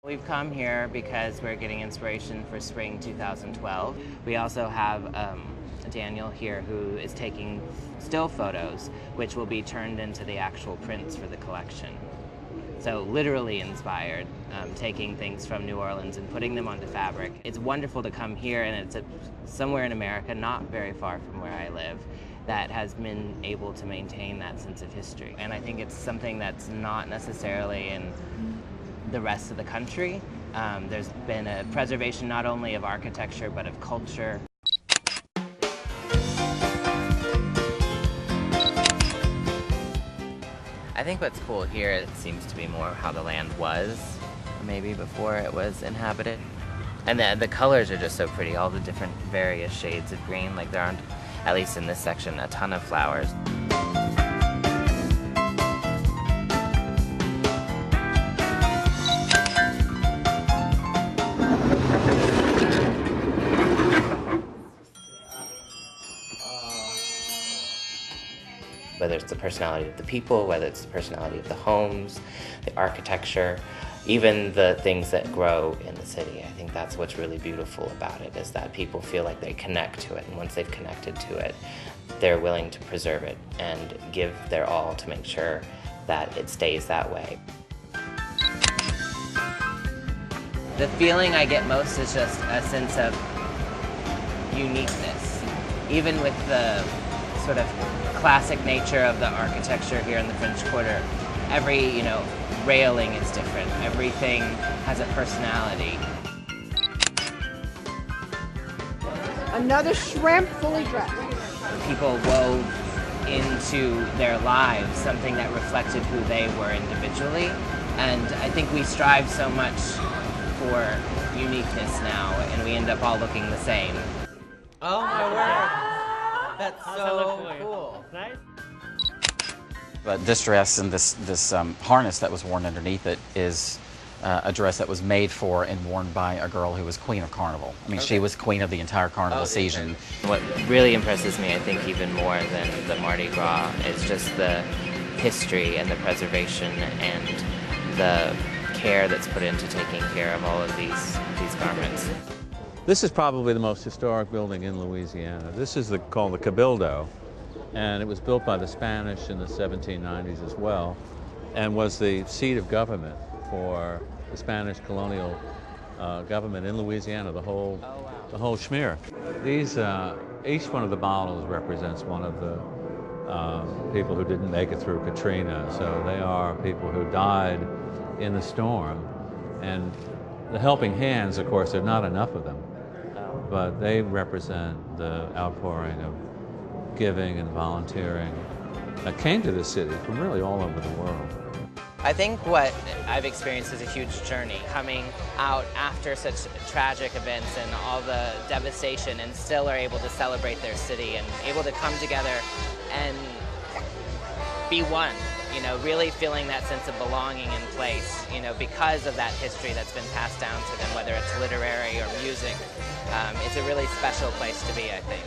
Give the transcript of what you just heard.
We've come here because we're getting inspiration for spring 2012. We also have Daniel here who is taking still photos, which will be turned into the actual prints for the collection. So literally inspired, taking things from New Orleans and putting them onto fabric. It's wonderful to come here, and it's somewhere in America, not very far from where I live, that has been able to maintain that sense of history. And I think it's something that's not necessarily in the rest of the country. There's been a preservation not only of architecture, but of culture. I think what's cool here, it seems to be more how the land was, maybe before it was inhabited. And the colors are just so pretty, all the different various shades of green. Like there aren't, at least in this section, a ton of flowers. Whether it's the personality of the people, whether it's the personality of the homes, the architecture, even the things that grow in the city. I think that's what's really beautiful about it, is that people feel like they connect to it, and once they've connected to it, they're willing to preserve it and give their all to make sure that it stays that way. The feeling I get most is just a sense of uniqueness, even with the sort of classic nature of the architecture here in the French Quarter. Every, railing is different. Everything has a personality. Another shrimp fully dressed. People wove into their lives something that reflected who they were individually. And I think we strive so much for uniqueness now, and we end up all looking the same. Oh my word! That's so cool. Nice. But this dress and this harness that was worn underneath it is a dress that was made for and worn by a girl who was queen of carnival. I mean, she was queen of the entire carnival season. What really impresses me, I think, even more than the Mardi Gras, is just the history and the preservation and the care that's put into taking care of all of these garments. This is probably the most historic building in Louisiana. This is called the Cabildo, and it was built by the Spanish in the 1790s as well, and was the seat of government for the Spanish colonial government in Louisiana, the whole schmear. These, each one of the bottles represents one of the people who didn't make it through Katrina. So they are people who died in the storm, and the helping hands, of course, there are not enough of them, but they represent the outpouring of giving and volunteering that came to the city from really all over the world. I think what I've experienced is a huge journey, coming out after such tragic events and all the devastation, and still are able to celebrate their city and able to come together and be one, really feeling that sense of belonging in place, because of that history that's been passed down to them, whether it's literary or music. It's a really special place to be, I think.